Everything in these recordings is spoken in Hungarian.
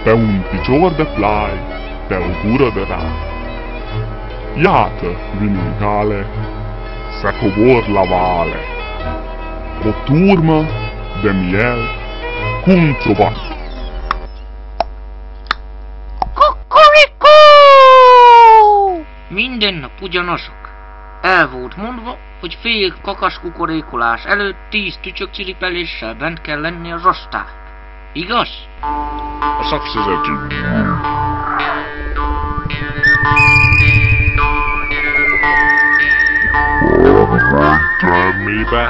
per un piccior de plai, per un puro de ra. Iată vin în cale, să cobor la vale, o turmă de miel cu un cioban. Kukurikó! Minden nap ugyanazok. El volt mondva, hogy fél kakaskukorékolás előtt 10 tücsök ciripeléssel bent kell lenni a rostán. Igaz? A szakszerzetünk.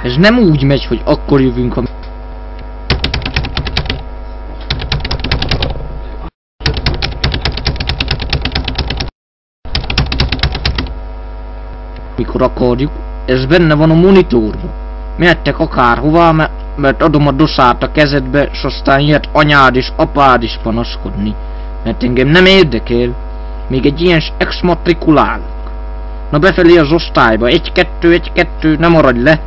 Ez nem úgy megy, hogy akkor jövünk, mikor akarjuk. Ez benne van a monitorban. Mehettek akárhová, mert adom a dosát a kezedbe, s aztán jöhet anyád és apád is panaszkodni. Mert engem nem érdekel. Még egy ilyen exmatrikulálok. Na befelé az osztályba. 1-2, 1-2, ne maradj le!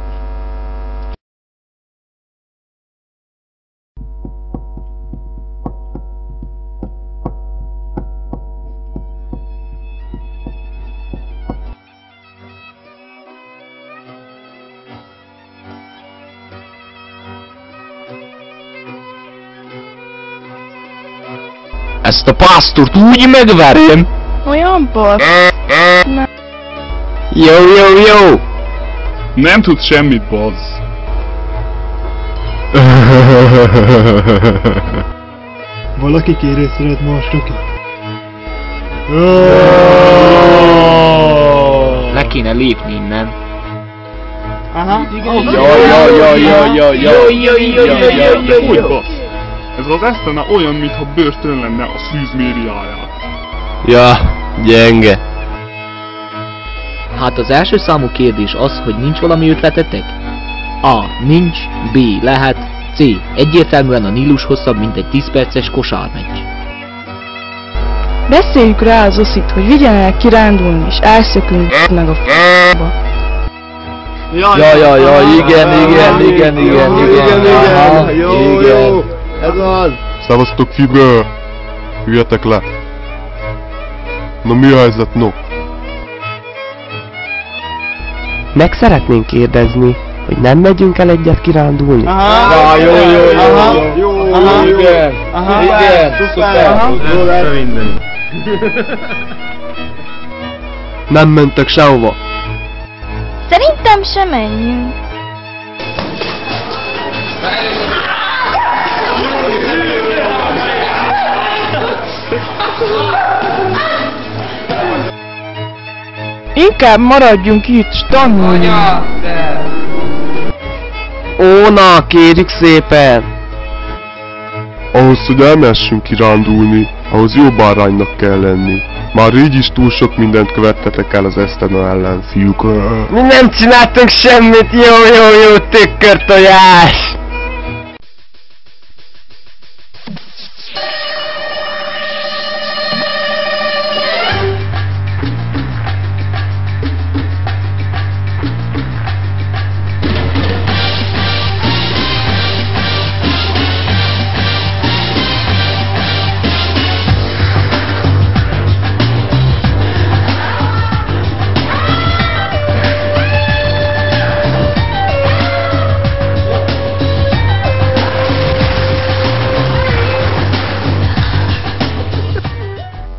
Ezt a pásztort úgy megverjem! Olyan bal. Jó! Nem tudsz semmit, bazz. Valaki kérés szeret mástokit? Le kéne lépni innen. Aha, igen. Hogy bassz? Ez az esztene olyan, mintha börtön lenne a szűz mériáját. Ja, gyenge. Hát az első számú kérdés az, hogy nincs valami ötletetek? A. Nincs. B. Lehet. C. Egyértelműen a Nílus hosszabb, mint egy 10 perces kosármeccs. Beszéljük rá az oszit, hogy vigyen el kirándulni, és elszökünk meg a f***ba. Ja, igen. Jó. Ez az. Szevasztok, fibra! Üljetek le! Na mi a helyzet, no? Meg szeretnénk kérdezni, hogy nem megyünk el egyet kirándulni? Aha. Jó. Igen. Szuper. Minden. Nem mentek sehova. Szerintem sem menjünk. Inkább maradjunk itt, s tanulni. Ó, na, kérjük szépen! Ahhoz, hogy elmehessünk kirándulni, ahhoz jó báránynak kell lenni. Már így is túl sok mindent követtetek el az esztena ellen, fiúk. Mi nem csináltunk semmit, jó, tükörtojás!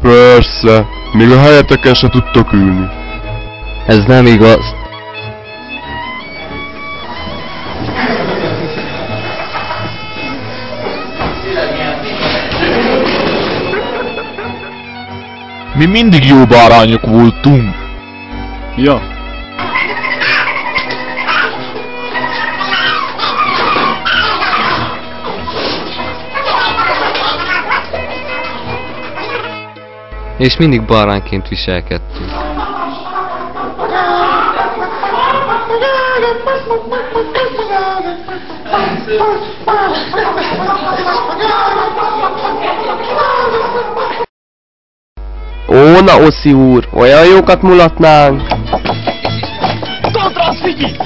Persze, még a helyeteken se tudtok ülni. Ez nem igaz. Mi mindig jó bárányok voltunk. Ja. És mindig bárányként viselkedtünk. Ó, na Oszi úr, olyan jókat mulatnánk! Kontrasz, Figyi!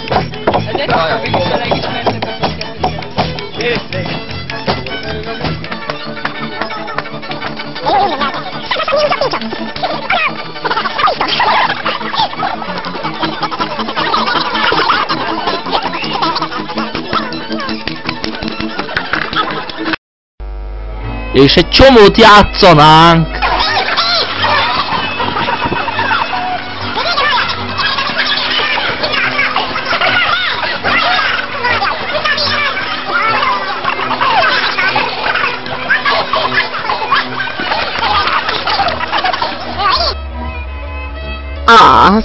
És egy csomót játszanánk.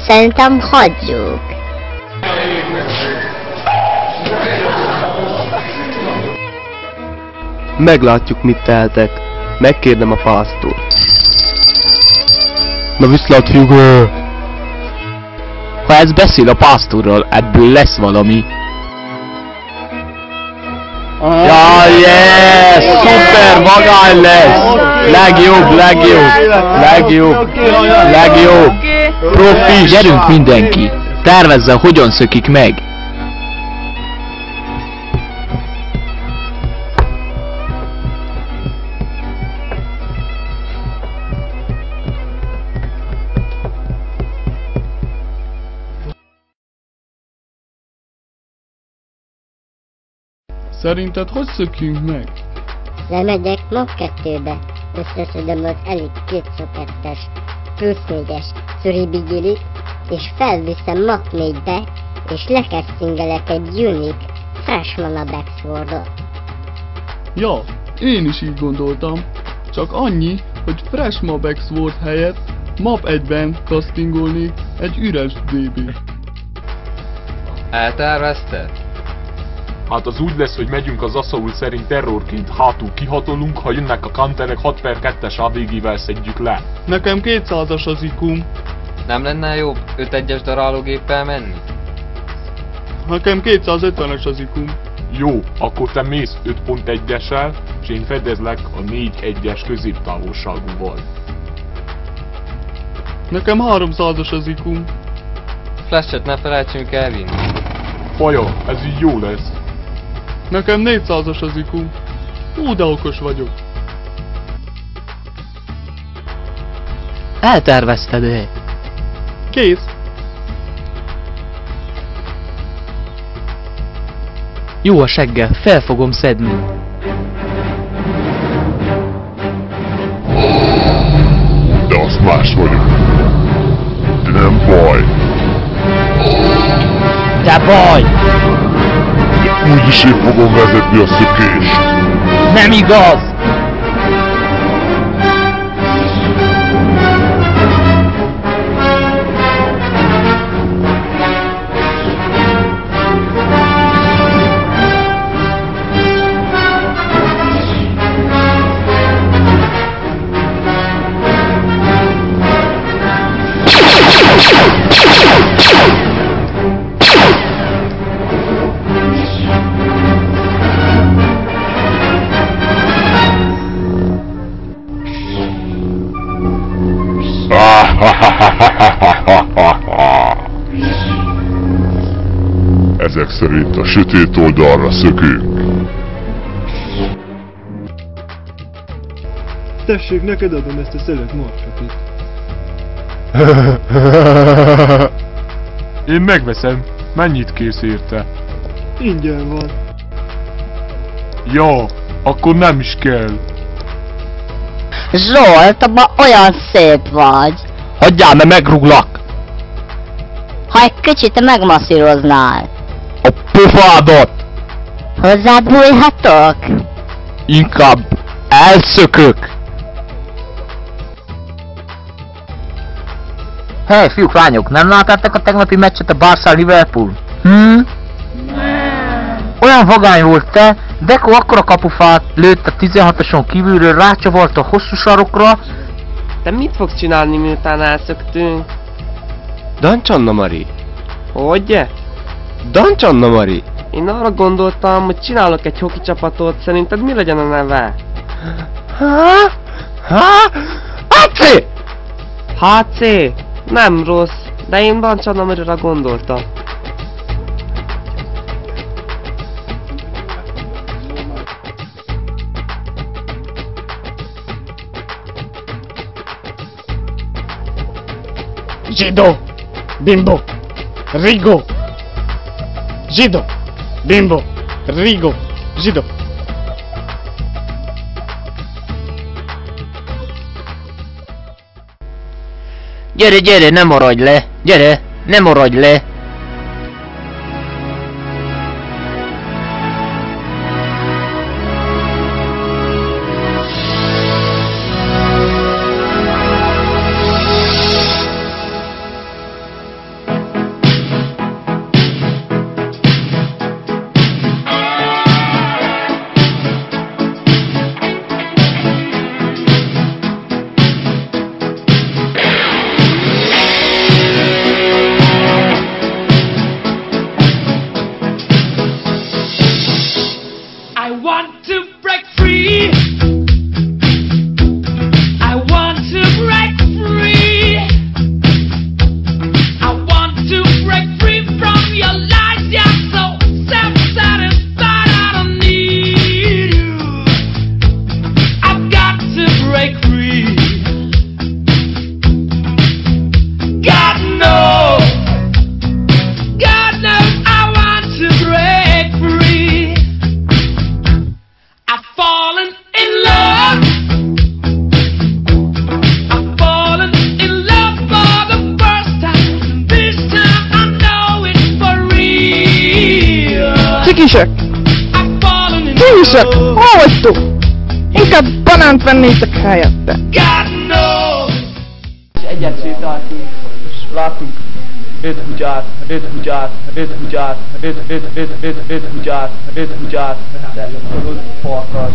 Szerintem hagyjuk. Meglátjuk, mit tehetek. Megkérdem a pásztort. Na viszlát, Hugo! Ha ez beszél a pásztorral, ebből lesz valami. Ja, yes! Szuper, magány lesz! Legjobb! Profi, gyerünk mindenki! Tervezze, hogyan szökik meg! Szerinted hogy szökjünk meg? Lemegyek MAP 2-be, összeszedem az Elite 2x2-es, plusz 4-es Suribigilit, és felviszem MAP 4-be, és lekesszingelek egy unique Freshman a Backswordot. Ja, én is így gondoltam. Csak annyi, hogy Freshman Backsword helyett MAP 1-ben castingolnék egy üres DB-t. Eltervezted? Hát az úgy lesz, hogy megyünk az Assault szerint terrorként hátul kihatolunk, ha jönnek a counterek 6/2-es AVG-vel szedjük le. Nekem 200-as az IQ-m. Nem lenne jobb 5-1-es darálógéppel menni? Nekem 250-es az IQ-m. Jó, akkor te mész 5.1-essel, és én fedezlek a 4-1-es középtávolságúval. Nekem 300-as az IQ-m. Flashet ne felejtsünk elvinni. Faja, ez így jó lesz. Nekem 400-as az IQ-m. De okos vagyok. Eltervezted-e? Kész. Jó a seggel, fel fogom szedni. De azt más vagyok. De nem baj. De baj! Úgyis én fogom vezetni a szökést. Nem igaz! Ezek szerint a sötét oldalra szökünk. Tessék, neked adom ezt a szelet markakit. Én megveszem. Mennyit kész érte? Ingyen van. Ja, akkor nem is kell. Zsolt, abban olyan szép vagy. Hagyjál, mert megruglak! Ha egy kicsit megmasszíroznál. A pofádat! Hozzád bújhatok? Inkább elszökök! Hey, fiúk, lányok, nem láttátok a tegnapi meccset a Barca-Liverpool? Olyan vagány volt te, Deco akkora kapufát lőtt a 16-oson kívülről, rácsavart a hosszú sarokra. Te mit fogsz csinálni, miután elszöktünk? Dancsanna Mari! Hogy? Dancsanna Mari! Én arra gondoltam, hogy csinálok egy hoki csapatot, szerinted mi legyen a neve? HC! HC? Nem rossz, de én Dancsanna Marira gondoltam. Zsidó! Bimbo! Rigo! Zsidó! Bimbo! Rigo! Zsidó! Gyere, gyere, ne maradj le! Gyere, ne maradj le! Cikisek! Cikisek! Hol vagytok? Inkább banánt vennétek helyette. És egyet sétáltunk, és láttunk 5 kutyát, 5 kutyát, 5 kutyát, 5 kutyát, 5 kutyát, de 5 farkas.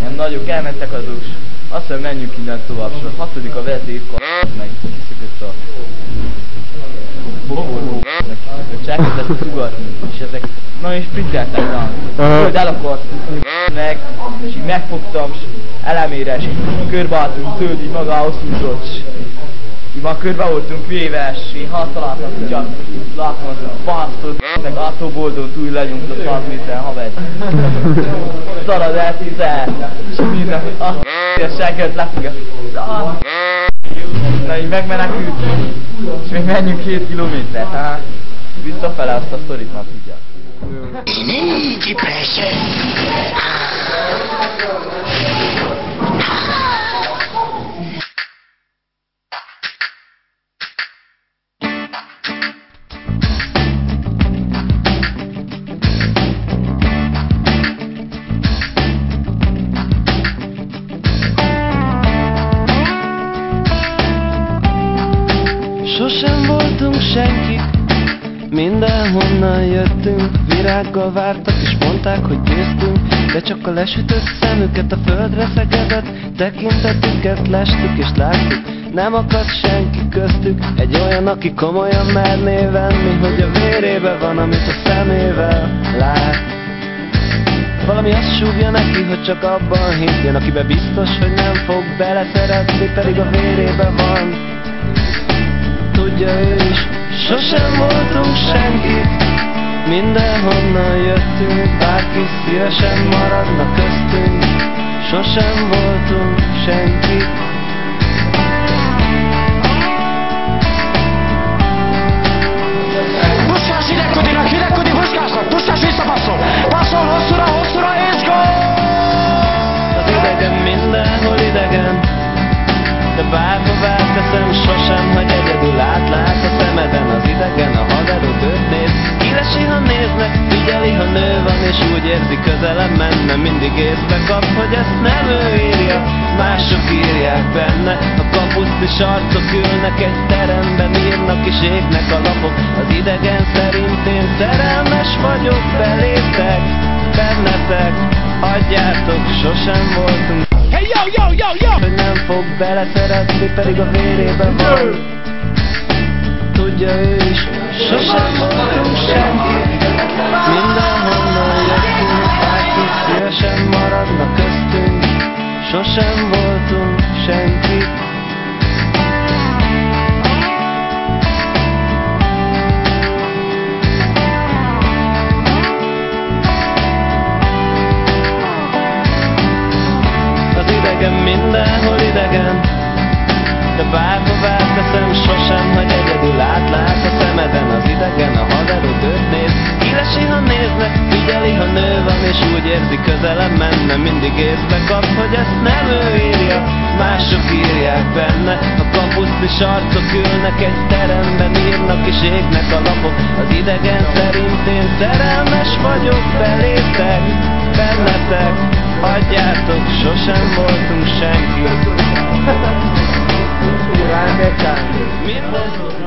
Nem nagyok, elmentek azok, azt hiszem menjünk innen tovább, és a 6. a vezékkar, meg kiszökött a bokorló, és elkezdett szugatni, és ezek nagyon sprinteltek rá. Föld el akart meg, és így megfogtam, és elemére, és így körbeálltunk tőle, így magához húzott, és így már körbe voltunk véve, és én használtam, hogy csak látom azt a basztot, meg attól boldog túl legyünk a 100 méter havet. Szarad el 10, és nézem, hogy a seggelt lefogja. Na így megmenekültünk, és még menjünk 7 kilométert, hát visszafele azt a sztorit már tudják. Sosem voltunk senkik, mindenhonnan jöttünk, virággal vártak és mondták, hogy győztünk, de csak a lesütött szemüket a földre szegedett, tekintetüket lestük és láttuk, nem akadt senki köztük, egy olyan, aki komolyan merné venni, hogy a vérébe van, amit a szemével lát. Valami azt súgja neki, hogy csak abban higgyen, akiben biztos, hogy nem fog beleszeretni, pedig a vérébe van. Tudja ő is, sosem voltunk senkik, mindenhonnan jöttünk, bárki szívesen maradna köztünk, sosem voltunk senkik. Puskás hidegkodinak, hidegkodi puskásnak, puskás visszapasszol, passzol hosszúra, hosszúra és gól! Az idegen mindenhol idegen, de bárhová teszem, sosem hagy egyedül, átlát a szemeden az idegen, a haderőt néz. Kilesi, ha néznek, figyeli, ha nő van, és úgy érzi, közelebb menne, mindig észbe kap, hogy ezt nem ő írja, mások írják benne. A kapusztis arcok ülnek egy teremben, írnak és égnek a lapok. Az idegen szerint én szerelmes vagyok belétek, bennetek, adjátok, sosem voltunk. Hey yo, yo, yo, yo! Hogy nem fog beleszeretni, pedig a vérében van. Tudja ő is, sosem voltunk senki, mindenhonnan jöttünk, bárki szívesen maradna köztünk, sosem voltunk senki. Mindenhol idegen, de bárhová teszem, sosem hagy egyedül, átlát a szemeden az idegen, a haderőt néz. Kilesi, ha néznek, figyeli, ha nő van, és úgy érzi, közelebb menne, mindig észbe kap, hogy ezt nem ő írja, mások írják benne. A kapuszt Biciklis arcok ülnek egy teremben, írnak és égnek a lapok. Az idegen szerint én szerelmes vagyok belétek, bennetek. Hagyjátok, sosem voltunk senki. Minden